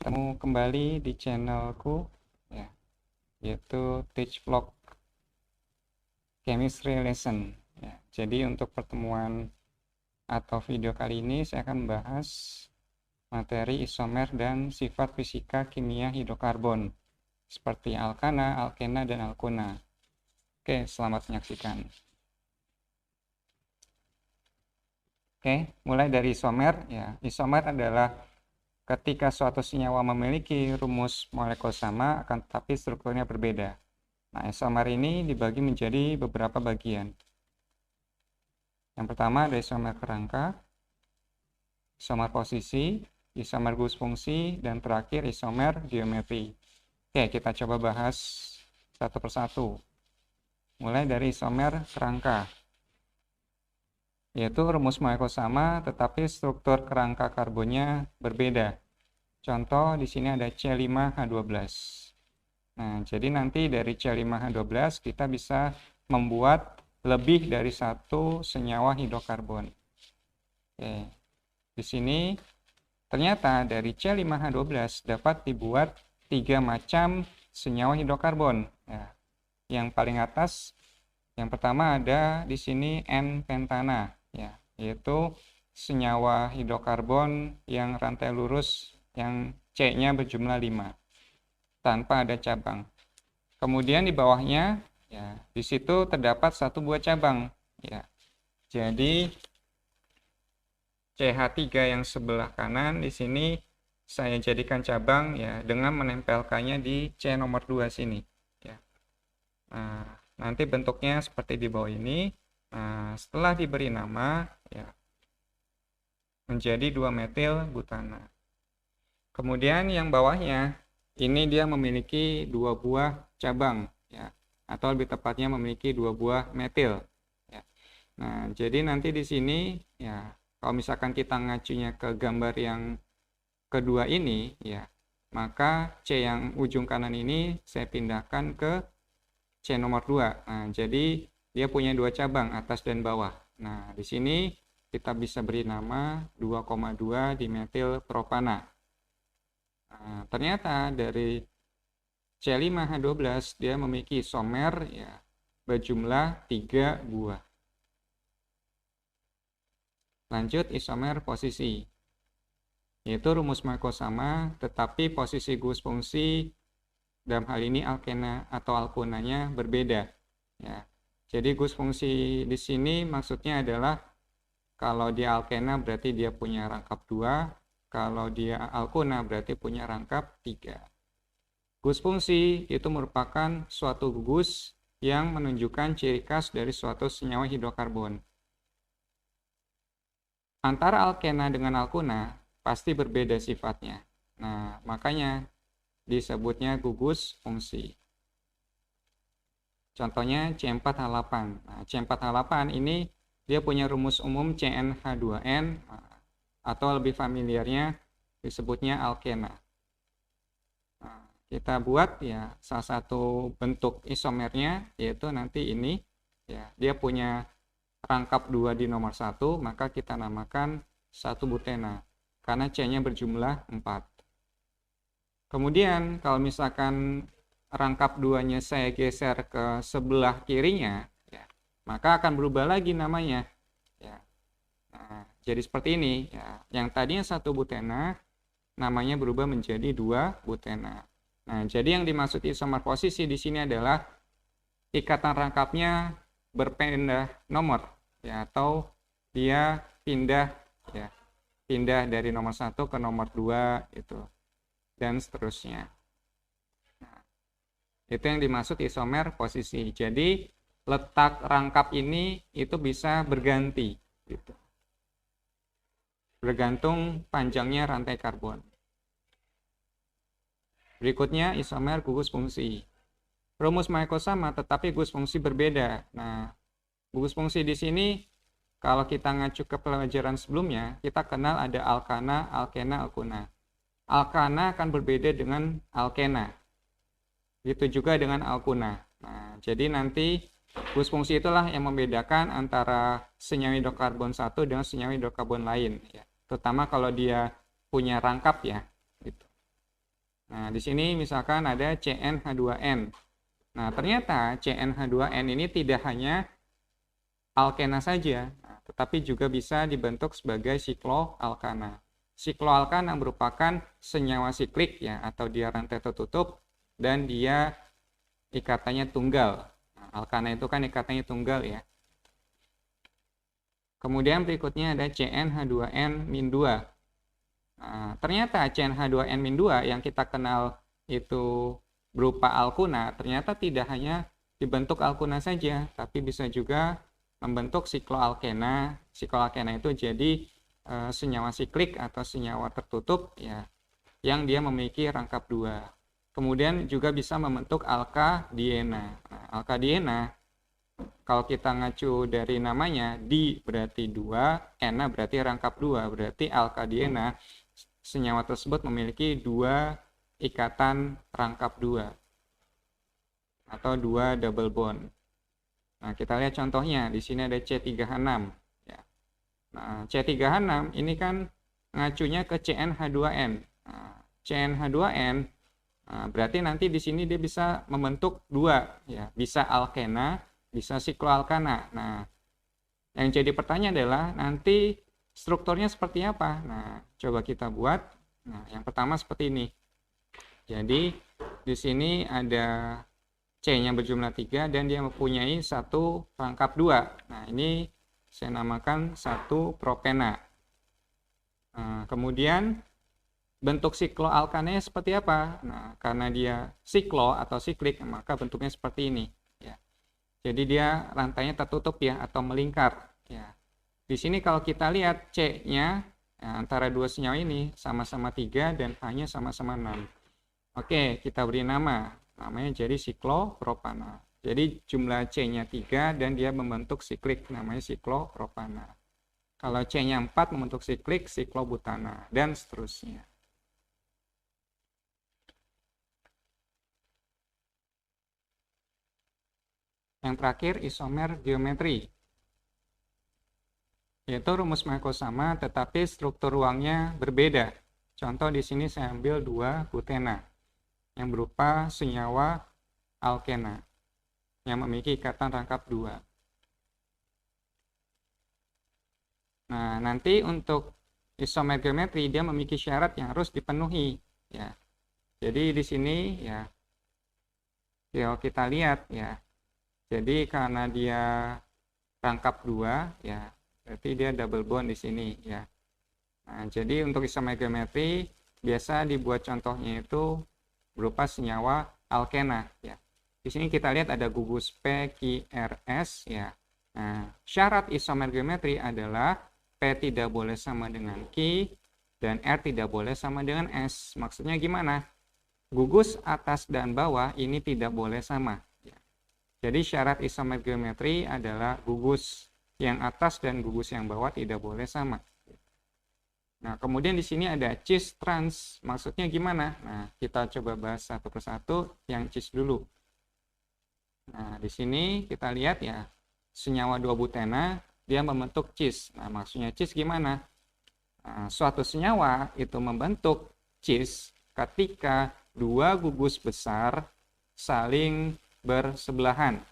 Ketemu kembali di channelku ya, yaitu Teach Vlog Chemistry Lesson ya. Jadi untuk pertemuan atau video kali ini saya akan membahas materi isomer dan sifat fisika kimia hidrokarbon seperti alkana, alkena, dan alkona. Oke, selamat menyaksikan. Oke, mulai dari isomer ya. Isomer adalah ketika suatu senyawa memiliki rumus molekul sama akan tetapi strukturnya berbeda. Nah, isomer ini dibagi menjadi beberapa bagian. Yang pertama ada isomer kerangka, isomer posisi, isomer gugus fungsi, dan terakhir isomer geometri. Oke, kita coba bahas satu persatu. Mulai dari isomer kerangka, yaitu rumus molekul sama tetapi struktur kerangka karbonnya berbeda. Contoh di sini ada C5H12. Nah, jadi nanti dari C5H12 kita bisa membuat lebih dari satu senyawa hidrokarbon. Oke. Di sini ternyata dari C5H12 dapat dibuat 3 macam senyawa hidrokarbon. Ya. Yang paling atas, yang pertama ada di sini N-pentana, ya, yaitu senyawa hidrokarbon yang rantai lurus yang C-nya berjumlah 5 tanpa ada cabang. Kemudian di bawahnya ya, di situ terdapat satu buah cabang ya. Jadi CH3 yang sebelah kanan di sini saya jadikan cabang ya dengan menempelkannya di C nomor 2 sini ya. Nah, nanti bentuknya seperti di bawah ini. Nah, setelah diberi nama ya menjadi 2-metil butana. Kemudian yang bawahnya ini dia memiliki 2 buah cabang ya, atau lebih tepatnya memiliki 2 buah metil ya. Nah, jadi nanti di sini ya kalau misalkan kita ngacunya ke gambar yang kedua ini ya, maka C yang ujung kanan ini saya pindahkan ke C nomor 2. Nah, jadi dia punya 2 cabang atas dan bawah. Nah, di sini kita bisa beri nama 2,2 dimetil propana. Nah, ternyata dari C5H12 dia memiliki isomer ya berjumlah 3 buah. Lanjut isomer posisi, yaitu rumus molekul sama tetapi posisi gugus fungsi dalam hal ini alkena atau alkonanya berbeda ya. Jadi gugus fungsi di sini maksudnya adalah kalau dia alkena berarti dia punya rangkap 2, kalau dia alkona berarti punya rangkap 3. Gugus fungsi itu merupakan suatu gugus yang menunjukkan ciri khas dari suatu senyawa hidrokarbon. Antara alkena dengan alkona pasti berbeda sifatnya. Nah, makanya disebutnya gugus fungsi. Contohnya C4H8. Nah, C4H8 ini dia punya rumus umum CnH2n atau lebih familiarnya disebutnya alkena. Nah, kita buat ya salah satu bentuk isomernya yaitu nanti ini ya, dia punya rangkap 2 di nomor 1, maka kita namakan 1 butena karena C-nya berjumlah 4. Kemudian kalau misalkan rangkap 2-nya saya geser ke sebelah kirinya ya, maka akan berubah lagi namanya ya. Nah, jadi seperti ini ya. Yang tadinya 1 butena namanya berubah menjadi 2 butena. Nah, jadi yang dimaksud isomer posisi di sini adalah ikatan rangkapnya berpindah nomor ya, atau dia pindah ya, pindah dari nomor 1 ke nomor 2 itu dan seterusnya. Nah, itu yang dimaksud isomer posisi. Jadi letak rangkap ini itu bisa berganti gitu, bergantung panjangnya rantai karbon. Berikutnya isomer gugus fungsi. Rumus molekul sama tetapi gugus fungsi berbeda. Nah, gugus fungsi di sini kalau kita ngacu ke pelajaran sebelumnya, kita kenal ada alkana, alkena, alkona. Alkana akan berbeda dengan alkena. Begitu juga dengan alkona. Nah, jadi nanti gugus fungsi itulah yang membedakan antara senyawa hidrokarbon satu dengan senyawa hidrokarbon lain ya. Terutama kalau dia punya rangkap ya gitu. Nah, di sini misalkan ada CnH2n. Nah, ternyata CnH2n ini tidak hanya alkena saja, tetapi juga bisa dibentuk sebagai sikloalkana. Sikloalkana merupakan senyawa siklik ya, atau dia rantai tertutup dan dia ikatannya tunggal. Nah, alkana itu kan ikatannya tunggal ya. Kemudian berikutnya ada CnH2n-2. Nah, ternyata CnH2n-2 yang kita kenal itu berupa alkuna, ternyata tidak hanya dibentuk alkuna saja, tapi bisa juga membentuk sikloalkena. Sikloalkena itu jadi senyawa siklik atau senyawa tertutup ya, yang dia memiliki rangkap 2. Kemudian juga bisa membentuk alkadiena. Nah, alkadiena kalau kita ngacu dari namanya, di berarti 2, ena berarti rangkap 2, berarti alkadiena senyawa tersebut memiliki 2 ikatan rangkap 2 atau 2 double bond. Nah, kita lihat contohnya. Di sini ada C3H6 ya. Nah, C3H6 ini kan ngacunya ke CnH2n. Nah, CnH2n berarti nanti di sini dia bisa membentuk 2 ya, bisa alkena, bisa sikloalkana. Nah, yang jadi pertanyaan adalah nanti strukturnya seperti apa? Nah, coba kita buat. Nah, yang pertama seperti ini. Jadi, di sini ada C-nya berjumlah 3 dan dia mempunyai satu rangkap 2. Nah, ini saya namakan 1 propena. Nah, kemudian bentuk sikloalkananya seperti apa? Nah, karena dia siklo atau siklik, maka bentuknya seperti ini. Ya. Jadi dia rantainya tertutup ya, atau melingkar. Ya. Di sini kalau kita lihat C-nya ya, antara dua senyawa ini sama-sama 3 dan H-nya sama-sama 6. Oke, kita beri nama. Namanya jadi siklopropana. Jadi jumlah C-nya 3 dan dia membentuk siklik, namanya siklopropana. Kalau C-nya 4 membentuk siklik, siklobutana, dan seterusnya. Yang terakhir, isomer geometri. Yaitu rumus Markov sama, tetapi struktur ruangnya berbeda. Contoh di sini saya ambil 2 butena yang berupa senyawa alkena yang memiliki ikatan rangkap 2. Nah, nanti untuk isomer geometri dia memiliki syarat yang harus dipenuhi ya. Jadi di sini ya kalau kita lihat ya. Jadi karena dia rangkap 2 ya, berarti dia double bond di sini ya. Nah, jadi untuk isomer geometri biasa dibuat contohnya itu berupa senyawa alkena ya. Di sini kita lihat ada gugus PQRS ya. Nah, syarat isomer geometri adalah P tidak boleh sama dengan Q dan R tidak boleh sama dengan S. Maksudnya gimana? Gugus atas dan bawah ini tidak boleh sama. Jadi syarat isomer geometri adalah gugus yang atas dan gugus yang bawah tidak boleh sama. Nah, kemudian di sini ada cis trans. Maksudnya gimana? Nah, kita coba bahas satu persatu yang cis dulu. Nah, di sini kita lihat ya, senyawa 2 butena dia membentuk cis. Nah, maksudnya cis gimana? Nah, suatu senyawa itu membentuk cis ketika 2 gugus besar saling bersebelahan.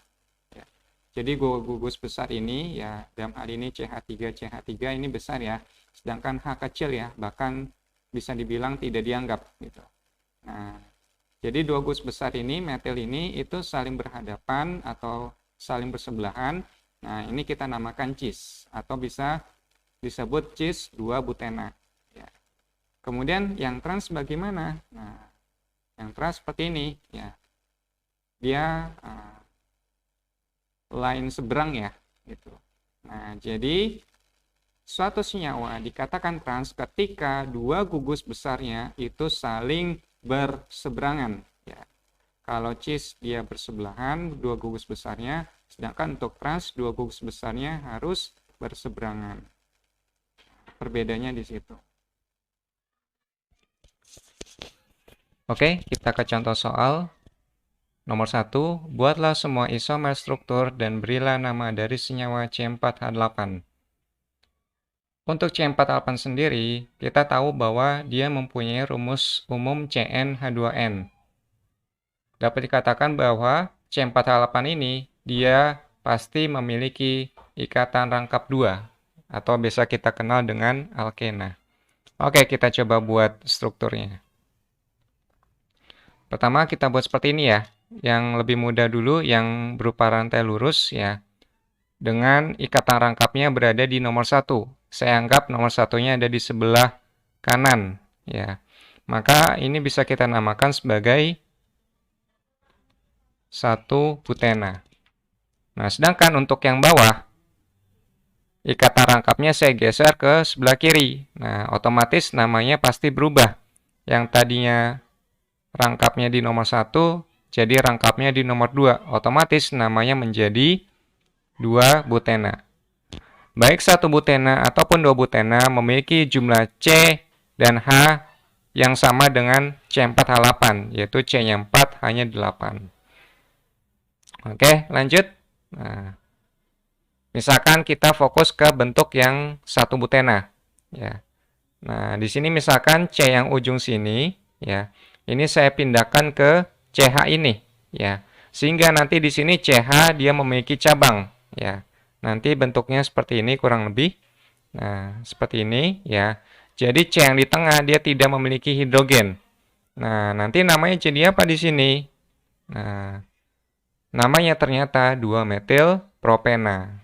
Ya. Jadi gugus besar ini ya, dalam hal ini CH3 ini besar ya, sedangkan H kecil ya, bahkan bisa dibilang tidak dianggap gitu. Nah, jadi 2 gugus besar ini, metil ini itu saling berhadapan atau saling bersebelahan. Nah, ini kita namakan cis atau bisa disebut cis 2 butena. Ya. Kemudian yang trans bagaimana? Nah, yang trans seperti ini ya. Dia lain seberang ya gitu. Nah, jadi suatu senyawa dikatakan trans ketika 2 gugus besarnya itu saling berseberangan ya. Kalau cis dia bersebelahan 2 gugus besarnya, sedangkan untuk trans 2 gugus besarnya harus berseberangan. Perbedaannya di situ. Oke, kita ke contoh soal. Nomor 1, buatlah semua isomer struktur dan berilah nama dari senyawa C4H8. Untuk C4H8 sendiri, kita tahu bahwa dia mempunyai rumus umum CnH2n. Dapat dikatakan bahwa C4H8 ini dia pasti memiliki ikatan rangkap 2 atau biasa kita kenal dengan alkena. Oke, kita coba buat strukturnya. Pertama kita buat seperti ini ya. Yang lebih mudah dulu yang berupa rantai lurus ya. Dengan ikatan rangkapnya berada di nomor 1. Saya anggap nomor satunya ada di sebelah kanan ya. Maka ini bisa kita namakan sebagai satu butena. Nah, sedangkan untuk yang bawah, ikatan rangkapnya saya geser ke sebelah kiri. Nah, otomatis namanya pasti berubah. Yang tadinya rangkapnya di nomor 1, jadi rangkapnya di nomor 2. Otomatis namanya menjadi 2 butena. Baik satu butena ataupun 2 butena memiliki jumlah C dan H yang sama dengan C4H8, yaitu C-nya 4, H-nya 8. Oke, lanjut. Nah, misalkan kita fokus ke bentuk yang satu butena. Ya. Nah, di sini misalkan C yang ujung sini, ya, ini saya pindahkan ke CH ini, ya, sehingga nanti di sini CH dia memiliki cabang, ya. Nanti bentuknya seperti ini kurang lebih. Nah, seperti ini, ya. Jadi C yang di tengah dia tidak memiliki hidrogen. Nah, nanti namanya jadi apa di sini? Nah, namanya ternyata 2-metil propena.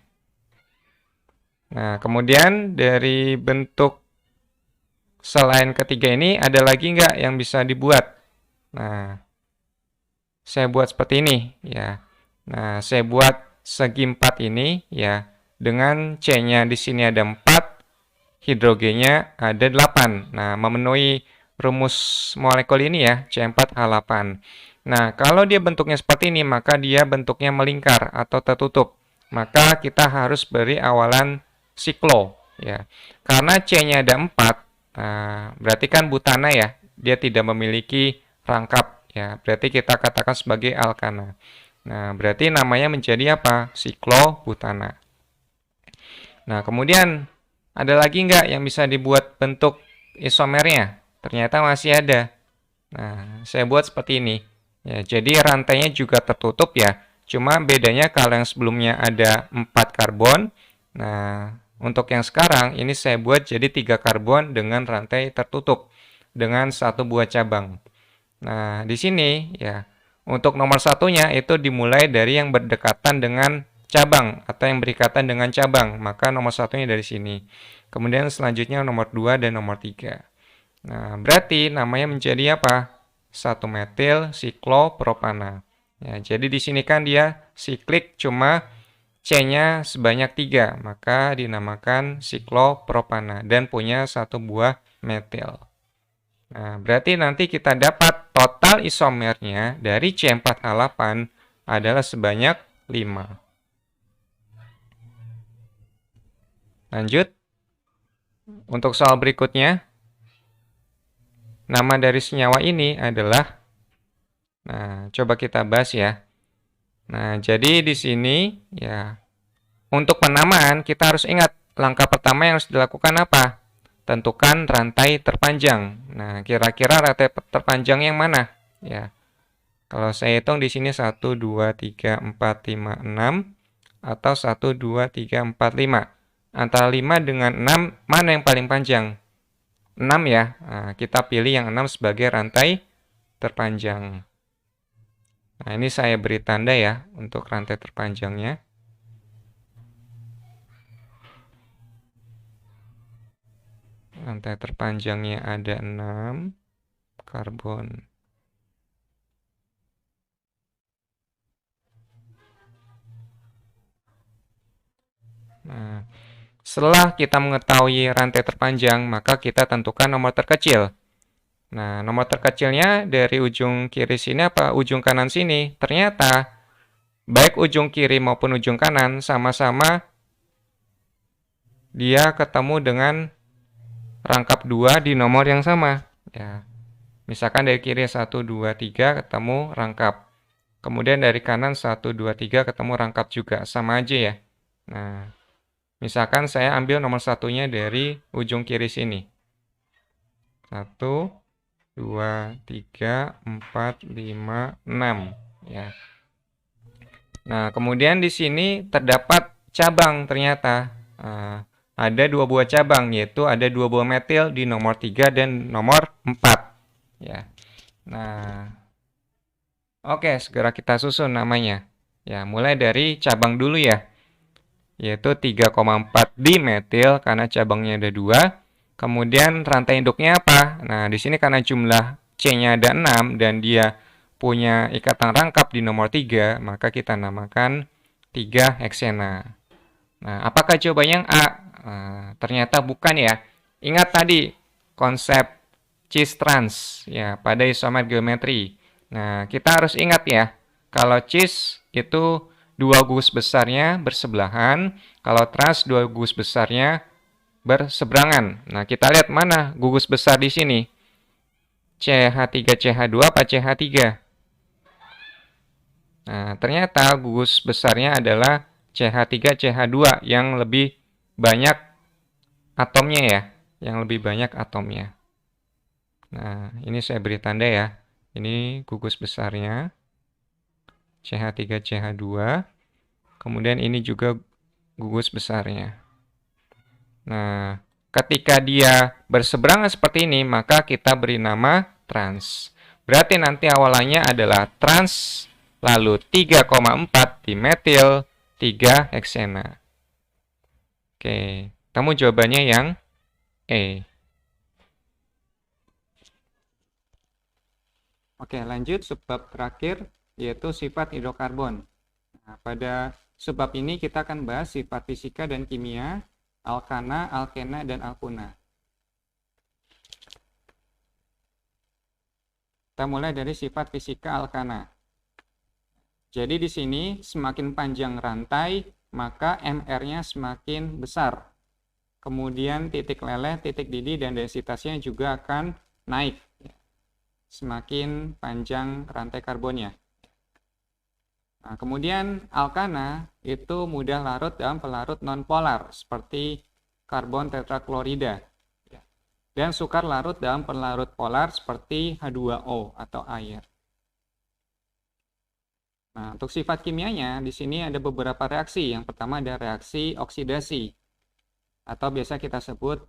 Nah, kemudian dari bentuk selain ketiga ini ada lagi nggak yang bisa dibuat? Nah, saya buat seperti ini ya. Nah, saya buat segi 4 ini ya. Dengan C-nya di sini ada 4, hidrogennya ada 8. Nah, memenuhi rumus molekul ini ya, C4H8. Nah, kalau dia bentuknya seperti ini, maka dia bentuknya melingkar atau tertutup. Maka kita harus beri awalan siklo ya. Karena C-nya ada 4, berarti kan butana ya, dia tidak memiliki rangkap ya. Berarti kita katakan sebagai alkana. Nah, berarti namanya menjadi apa? Siklobutana. Nah, kemudian ada lagi nggak yang bisa dibuat bentuk isomernya? Ternyata masih ada. Nah, saya buat seperti ini. Ya, jadi rantainya juga tertutup ya. Cuma bedanya kalau yang sebelumnya ada 4 karbon. Nah, untuk yang sekarang ini saya buat jadi 3 karbon dengan rantai tertutup dengan satu buah cabang. Nah, di sini ya, untuk nomor satunya itu dimulai dari yang berdekatan dengan cabang atau yang berikatan dengan cabang. Maka nomor satunya dari sini. Kemudian selanjutnya nomor 2 dan nomor 3. Nah, berarti namanya menjadi apa? 1-metil siklopropana. Ya, jadi di sini kan dia siklik cuma C-nya sebanyak 3, maka dinamakan siklopropana dan punya satu buah metil. Nah, berarti nanti kita dapat total isomernya dari C4H8 adalah sebanyak 5. Lanjut. Untuk soal berikutnya, nama dari senyawa ini adalah, nah, coba kita bahas ya. Nah, jadi di sini ya, untuk penamaan kita harus ingat langkah pertama yang harus dilakukan apa? Tentukan rantai terpanjang. Nah, kira-kira rantai terpanjang yang mana? Ya. Kalau saya hitung di sini 1 2 3 4 5 6 atau 1 2 3 4 5. Antara 5 dengan 6 mana yang paling panjang? 6 ya. Nah, kita pilih yang 6 sebagai rantai terpanjang. Nah, ini saya beri tanda ya untuk rantai terpanjangnya. Rantai terpanjangnya ada 6 karbon. Nah, setelah kita mengetahui rantai terpanjang, maka kita tentukan nomor terkecil. Nah, nomor terkecilnya dari ujung kiri sini apa ujung kanan sini? Ternyata baik ujung kiri maupun ujung kanan sama-sama dia ketemu dengan rangkap 2 di nomor yang sama. Ya. Misalkan dari kiri 1, 2, 3 ketemu rangkap. Kemudian dari kanan 1, 2, 3 ketemu rangkap juga. Sama aja ya. Nah, Misalkan saya ambil nomor satunya dari ujung kiri sini. 1, 2, 3, 4, 5, 6. Ya. Nah, kemudian di sini terdapat cabang ternyata. Ada 2 buah cabang, yaitu ada 2 buah metil di nomor 3 dan nomor 4. Ya. Nah, oke, segera kita susun namanya. Ya, mulai dari cabang dulu ya, yaitu 3,4 dimetil karena cabangnya ada 2. Kemudian rantai induknya apa? Nah, di sini karena jumlah C-nya ada 6 dan dia punya ikatan rangkap di nomor 3, maka kita namakan 3 heksena. Nah, apakah jawabannya yang A? Ternyata bukan ya. Ingat tadi konsep cis trans ya pada isomer geometri. Nah, kita harus ingat ya, kalau cis itu 2 gugus besarnya bersebelahan, kalau trans 2 gugus besarnya berseberangan. Nah, kita lihat mana gugus besar di sini. CH3CH2 apa CH3? Nah, ternyata gugus besarnya adalah CH3CH2 yang lebih banyak atomnya ya, yang lebih banyak atomnya. Nah, ini saya beri tanda ya. Ini gugus besarnya CH3CH2. Kemudian ini juga gugus besarnya. Nah, ketika dia berseberangan seperti ini, maka kita beri nama trans. Berarti nanti awalannya adalah trans, lalu 3,4 dimetil 3 heksena. Oke, kamu jawabannya yang E. Oke, lanjut subbab terakhir, yaitu sifat hidrokarbon. Nah, pada subbab ini kita akan bahas sifat fisika dan kimia, alkana, alkena, dan alkuna. Kita mulai dari sifat fisika alkana. Jadi di sini semakin panjang rantai, maka MR-nya semakin besar. Kemudian titik leleh, titik didih, dan densitasnya juga akan naik. Semakin panjang rantai karbonnya. Nah, kemudian alkana itu mudah larut dalam pelarut nonpolar seperti karbon tetraklorida. Dan sukar larut dalam pelarut polar seperti H2O atau air. Nah, untuk sifat kimianya di sini ada beberapa reaksi. Yang pertama ada reaksi oksidasi atau biasa kita sebut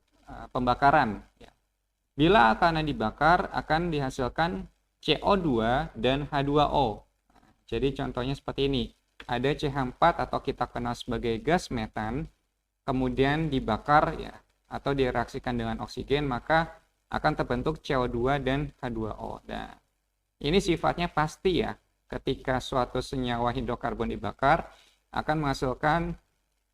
pembakaran. Bila alkana dibakar akan dihasilkan CO2 dan H2O. Jadi contohnya seperti ini. Ada CH4 atau kita kenal sebagai gas metan, kemudian dibakar ya atau direaksikan dengan oksigen, maka akan terbentuk CO2 dan H2O. Nah, ini sifatnya pasti ya. Ketika suatu senyawa hidrokarbon dibakar akan menghasilkan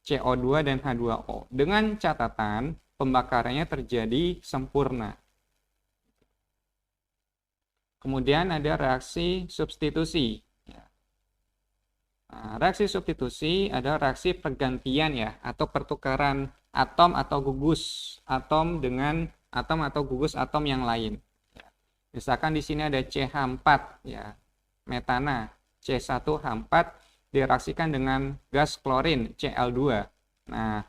CO2 dan H2O. Dengan catatan pembakarannya terjadi sempurna. Kemudian ada reaksi substitusi. Nah, reaksi substitusi adalah reaksi pergantian ya atau pertukaran atom atau gugus atom dengan atom atau gugus atom yang lain. Misalkan di sini ada CH4 ya, metana, C1H4 direaksikan dengan gas klorin Cl2. Nah,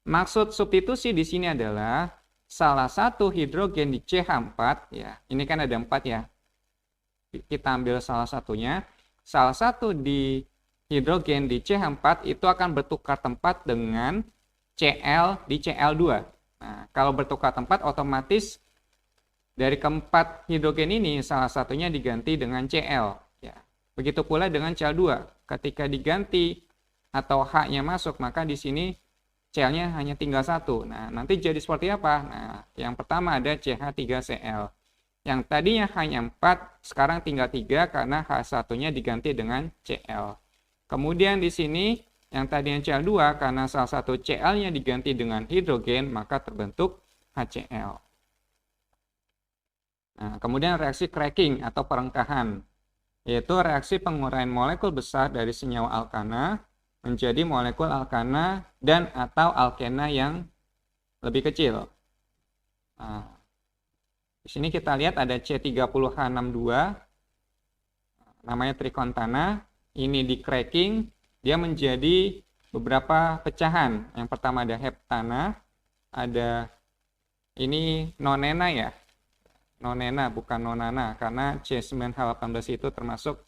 maksud substitusi di sini adalah salah satu hidrogen di CH4 ya. Ini kan ada 4 ya. Kita ambil salah satunya. Salah satu di hidrogen di CH4 itu akan bertukar tempat dengan Cl di Cl2. Nah, kalau bertukar tempat otomatis dari keempat hidrogen ini salah satunya diganti dengan Cl. Ya. Begitu pula dengan Cl2. Ketika diganti atau H-nya masuk, maka di sini Cl-nya hanya tinggal 1. Nah, nanti jadi seperti apa? Nah, yang pertama ada CH3Cl. Yang tadinya hanya 4, sekarang tinggal 3 karena H1-nya diganti dengan Cl. Kemudian di sini yang tadinya Cl2 karena salah satu Cl-nya diganti dengan hidrogen maka terbentuk HCl. Nah, kemudian reaksi cracking atau perengkahan yaitu reaksi penguraian molekul besar dari senyawa alkana menjadi molekul alkana dan atau alkena yang lebih kecil. Nah, di sini kita lihat ada C30H62 namanya trikontana. Ini di cracking, dia menjadi beberapa pecahan. Yang pertama ada heptana, ada ini nonena ya. Nonena bukan nonana karena C9H18 itu termasuk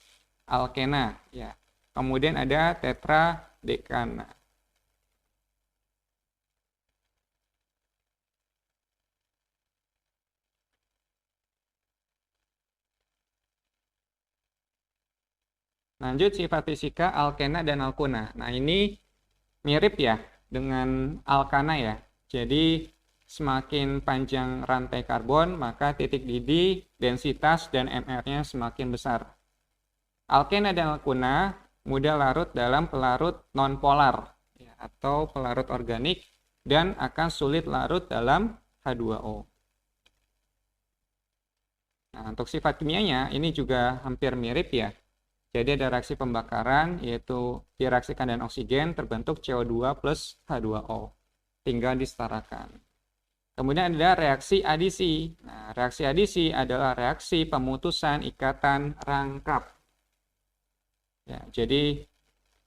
alkena ya. Kemudian ada tetradekana. Lanjut sifat fisika alkena dan alkuna. Nah, ini mirip ya dengan alkana ya. Jadi semakin panjang rantai karbon, maka titik didih, densitas, dan MR-nya semakin besar. Alkena dan alkuna mudah larut dalam pelarut nonpolar ya, atau pelarut organik dan akan sulit larut dalam H2O. Nah, untuk sifat kimianya ini juga hampir mirip ya. Jadi ada reaksi pembakaran, yaitu direaksikan dengan oksigen, terbentuk CO2 plus H2O. Tinggal disetarakan. Kemudian ada reaksi adisi. Nah, reaksi adisi adalah reaksi pemutusan ikatan rangkap. Ya, jadi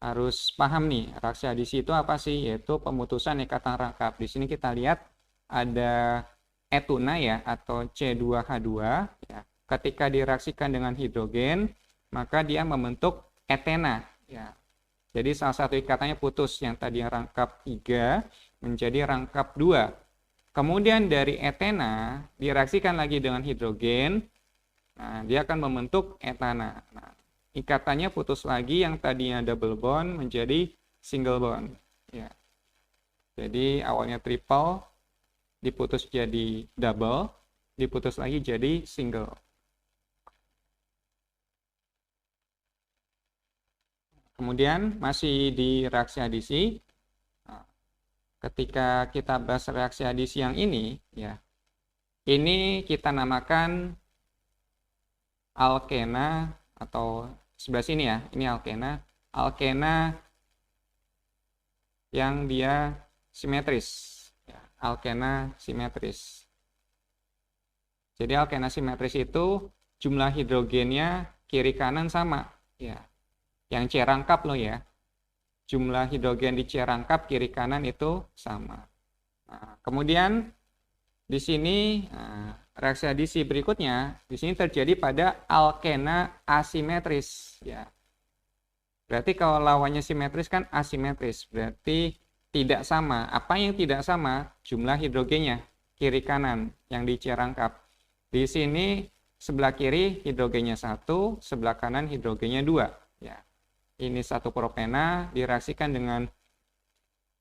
harus paham nih, reaksi adisi itu apa sih? Yaitu pemutusan ikatan rangkap. Di sini kita lihat ada etuna ya, atau C2H2. Ya. Ketika direaksikan dengan hidrogen, maka dia membentuk etena ya. Jadi salah satu ikatannya putus, yang tadi rangkap 3 menjadi rangkap 2. Kemudian dari etena direaksikan lagi dengan hidrogen, nah, dia akan membentuk etana. Nah, ikatannya putus lagi, yang tadinya double bond menjadi single bond ya. Jadi awalnya triple diputus jadi double, diputus lagi jadi single. Kemudian masih di reaksi adisi, ketika kita bahas reaksi adisi yang ini, ya, ini kita namakan alkena, atau sebelah sini ya, ini alkena, alkena yang dia simetris, ya, alkena simetris. Jadi alkena simetris itu jumlah hidrogennya kiri kanan sama, ya. Yang C rangkap loh ya. Jumlah hidrogen di C rangkap kiri kanan itu sama. Nah, kemudian di sini reaksi adisi berikutnya di sini terjadi pada alkena asimetris ya. Berarti kalau lawannya simetris kan asimetris, berarti tidak sama. Apa yang tidak sama? Jumlah hidrogennya kiri kanan yang di C rangkap. Di sini sebelah kiri hidrogennya 1, sebelah kanan hidrogennya 2 ya. Ini satu propena direaksikan dengan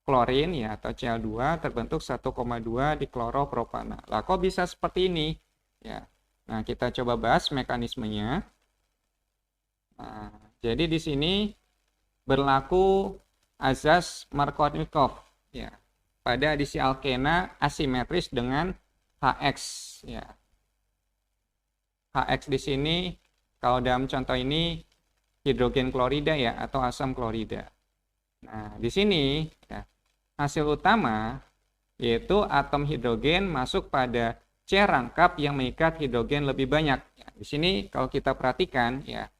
klorin ya, atau Cl2, terbentuk 1,2 dikloropropana. Lah kok bisa seperti ini? Ya. Nah, kita coba bahas mekanismenya. Nah, jadi di sini berlaku azas Markovnikov ya. Pada adisi alkena asimetris dengan HX ya. HX di sini kalau dalam contoh ini hidrogen klorida ya, atau asam klorida. Nah, di sini ya, hasil utama yaitu atom hidrogen masuk pada C rangkap yang mengikat hidrogen lebih banyak. Ya, di sini kalau kita perhatikan ya.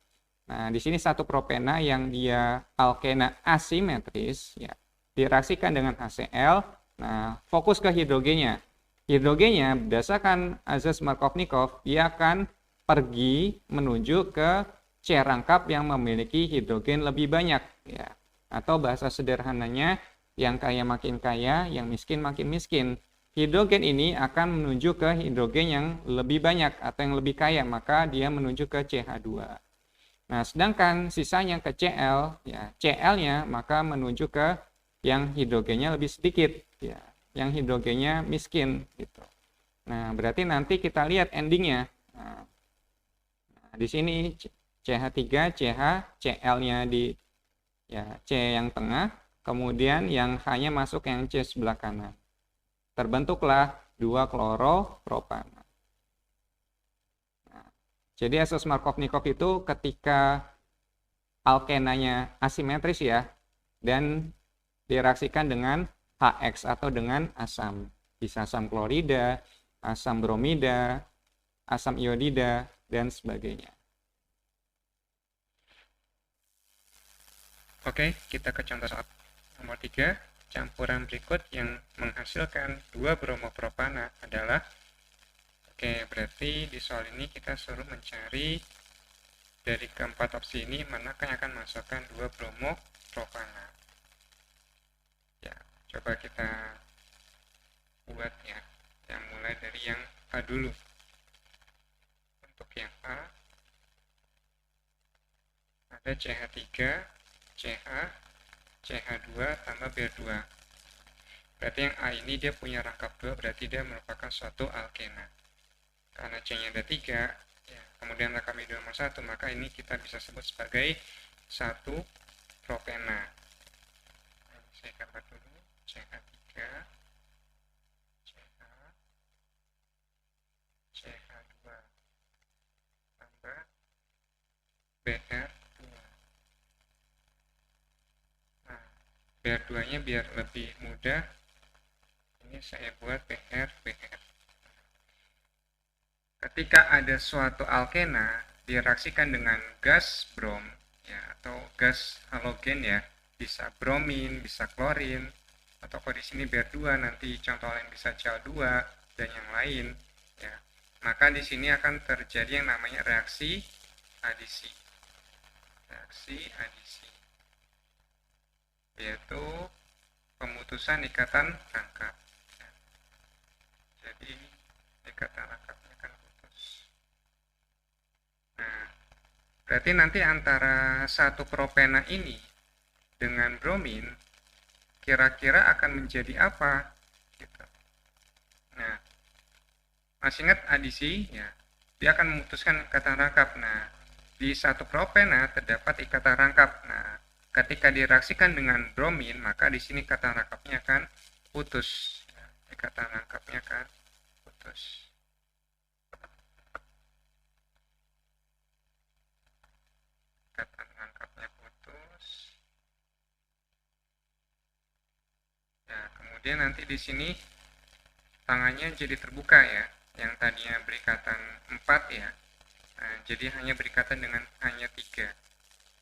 Nah, di sini satu propena yang dia alkena asimetris ya, direaksikan dengan HCl. Nah, fokus ke hidrogennya. Hidrogennya berdasarkan azas Markovnikov dia akan pergi menuju ke C rangkap yang memiliki hidrogen lebih banyak ya. Atau bahasa sederhananya, yang kaya makin kaya, yang miskin makin miskin. Hidrogen ini akan menuju ke hidrogen yang lebih banyak atau yang lebih kaya, maka dia menuju ke CH2. Nah, sedangkan sisanya ke Cl, ya, Cl-nya maka menuju ke yang hidrogennya lebih sedikit, ya, yang hidrogennya miskin gitu. Nah, berarti nanti kita lihat endingnya. Nah, di sini CH3, CH, Cl-nya di ya, C yang tengah, kemudian yang H-nya masuk yang C sebelah kanan. Terbentuklah 2 kloropropana. Nah, jadi asas Markovnikov itu ketika alkenanya asimetris ya, dan direaksikan dengan HX atau dengan asam. Bisa asam klorida, asam bromida, asam iodida, dan sebagainya. Oke, kita ke contoh 1. Nomor 3, campuran berikut yang menghasilkan 2 bromopropana adalah, oke, berarti di soal ini kita suruh mencari dari keempat opsi ini manakah yang akan masukkan 2 bromopropana. Ya, coba kita buat ya. Yang mulai dari yang A dulu. Untuk yang A ada CH3, CH, CH2 tambah BR2. Berarti yang A ini dia punya rangkap 2, berarti dia merupakan suatu alkena. Karena C-nya ada 3, ya, kemudian rangkapnya di nomor 1, maka ini kita bisa sebut sebagai satu propena. Saya gambar dulu, CH3, CH, CH2 tambah BR2. Nah, BR2-nya biar lebih mudah, ini saya buat BR. Ketika ada suatu alkena direaksikan dengan gas brom ya, atau gas halogen ya, bisa bromin, bisa klorin, atau kalau di sini BR2 nanti contoh lain bisa Cl2 dan yang lain ya. Maka di sini akan terjadi yang namanya reaksi adisi. Reaksi adisi yaitu pemutusan ikatan rangkap. Jadi ikatan rangkapnya akan putus. Nah, berarti nanti antara satu propena ini dengan bromin kira-kira akan menjadi apa? Gitu. Nah, masih ingat adisi ya? Dia akan memutuskan ikatan rangkap. Nah, di satu propena terdapat ikatan rangkap. Nah, ketika direaksikan dengan bromin, maka di sini ikatan rangkapnya akan putus. Ikatan rangkapnya akan putus. Ikatan rangkapnya putus. Ya, kemudian nanti di sini tangannya jadi terbuka ya. Yang tadinya berikatan 4 ya. Nah, jadi hanya berikatan dengan hanya 3.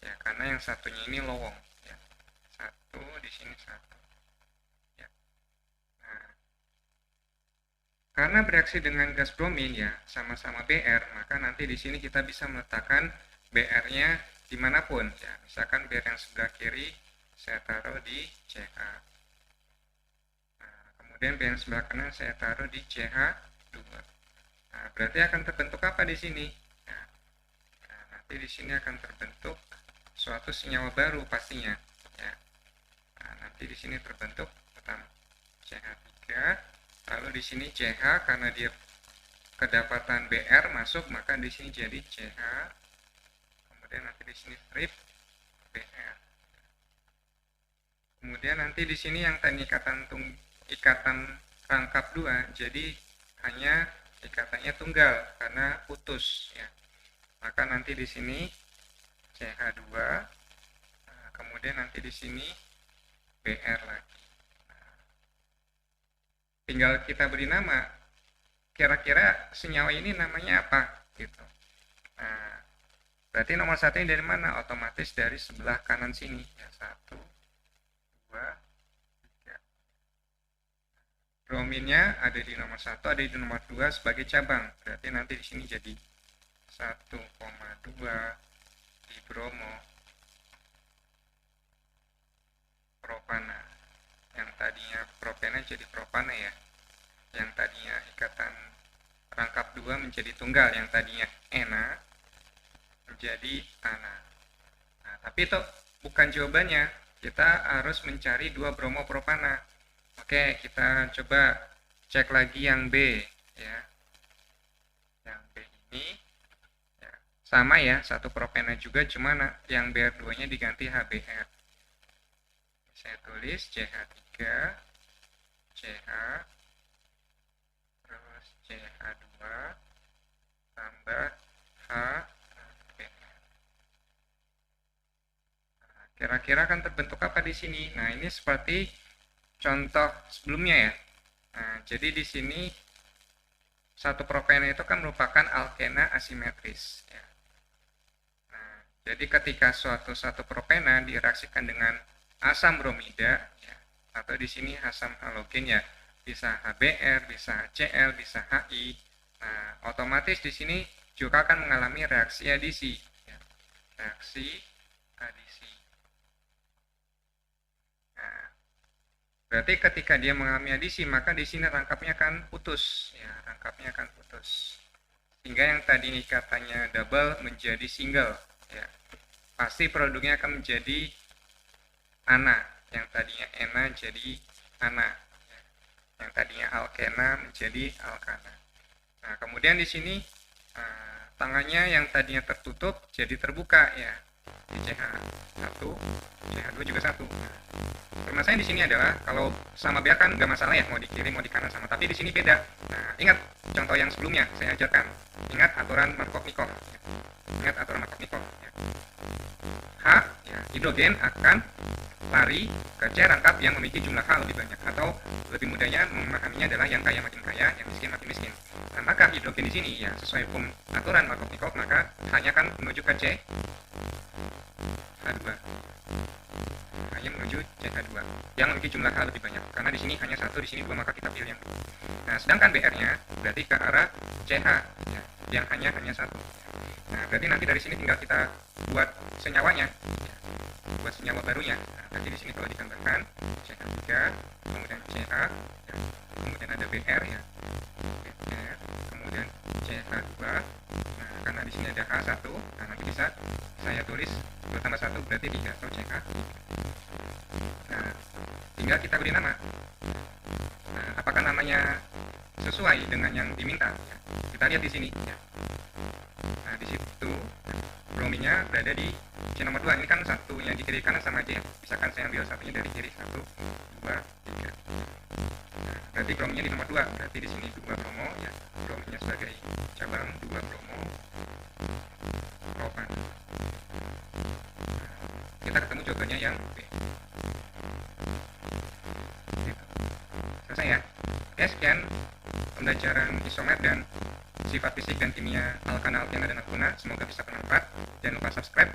Ya, karena yang satunya ini lowong ya. 1 di sini 1. Ya. Nah, karena bereaksi dengan gas bromin ya, sama-sama Br, maka nanti di sini kita bisa meletakkan Br-nya dimanapun ya. Misalkan Br yang sebelah kiri saya taruh di CH. Nah, kemudian Br yang sebelah kanan saya taruh di CH2. Nah, berarti akan terbentuk apa di sini? Nah, nanti di sini akan terbentuk suatu senyawa baru pastinya. Ya. Nah, nanti di sini terbentuk pertama CH3, lalu di sini CH karena dia kedapatan Br masuk, maka di sini jadi CH. Kemudian nanti di sini strip Br. Kemudian nanti di sini yang tadi ikatan rangkap 2, jadi hanya ikatannya tunggal karena putus ya. Maka nanti di sini CH2, nah, kemudian nanti di sini Br lagi. Nah, tinggal kita beri nama. Kira-kira senyawa ini namanya apa gitu. Nah, berarti nomor 1 ini dari mana? Otomatis dari sebelah kanan sini ya. 1, 2, 3. Brominnya ada di nomor 1, ada di nomor 2 sebagai cabang. Berarti nanti di sini jadi 1,2 di bromo propana. Yang tadinya propena jadi propana ya. Yang tadinya ikatan rangkap 2 menjadi tunggal, yang tadinya ena menjadi ana. Nah, tapi itu bukan jawabannya. Kita harus mencari 2 bromopropana. Oke, kita coba cek lagi yang B ya. Yang B ini ya, sama ya, satu propena juga, cuma yang Br2-nya diganti HBr. Saya tulis CH3, CH, terus CH2 tambah HBr. Nah, kira-kira akan terbentuk apa di sini? Nah, ini seperti contoh sebelumnya ya. Nah, jadi di sini satu propena itu kan merupakan alkena asimetris ya. Nah, jadi ketika satu propena direaksikan dengan asam bromida, ya, atau di sini asam halogen ya, bisa HBr, bisa HCl, bisa HI. Nah, otomatis di sini juga akan mengalami reaksi adisi, ya. Reaksi adisi. Nah, berarti ketika dia mengalami adisi, maka di sini rangkapnya akan putus, ya, rangkapnya akan putus. Sehingga yang tadi katanya double menjadi single, ya. Pasti produknya akan menjadi ana, yang tadinya ena jadi ana, yang tadinya alkena menjadi alkana. Nah, kemudian di sini tangannya yang tadinya tertutup jadi terbuka, ya, di CH1, CH2 juga 1. Nah, permasalahan di sini adalah kalau sama BA kan nggak masalah ya, mau di kiri mau di kanan sama, tapi di sini beda. Nah, ingat contoh yang sebelumnya saya ajarkan, ingat aturan Markovnikov, ya. Ingat aturan Markovnikov, ya. H, ya, hidrogen akan lari ke C rangkap yang memiliki jumlah H lebih banyak, atau lebih mudahnya memahaminya adalah yang kaya makin kaya, yang miskin makin miskin. Nah, maka hidrogen di sini ya sesuai hukum aturan Markovnikov, maka hanya akan menuju ke C H2, hanya menuju CH2 yang memiliki jumlah H lebih banyak, karena di sini hanya 1, di sini 2, maka kita pilih yang 2. Nah, sedangkan BR-nya berarti ke arah CH, ya, yang hanya 1. Nah, berarti nanti dari sini tinggal kita buat senyawanya, ya, buat senyawa barunya. Nah, nanti di sini kalau ditambahkan CH3, kemudian CH, ya, kemudian ada BR, ya, BR, kemudian CH2. Nah, karena di sini ada H1, nah nanti bisa saya tulis 2 tambah 1 berarti 3 atau CH. Nah, tinggal kita beri nama. Nah, apakah namanya sesuai dengan yang diminta? Ya, kita lihat di sini. Ya. Nah, di situ brominnya berada di C nomor 2. Ini kan satunya di kiri kanan sama aja ya. Misalkan saya ambil satunya dari kiri, 1, 2, 3. Nah, berarti brominnya di nomor 2. Berarti di sini 2 bromo, ya. Brominnya sebagai cabang 2 bromo propan. Nah, kita ketemu jawabannya yang B. Selesai ya. Oke, sekian pembelajaran isomer dan sifat fisik dan kimia alkana, alkena, dan alkuna. Semoga bisa bermanfaat. Jangan lupa subscribe,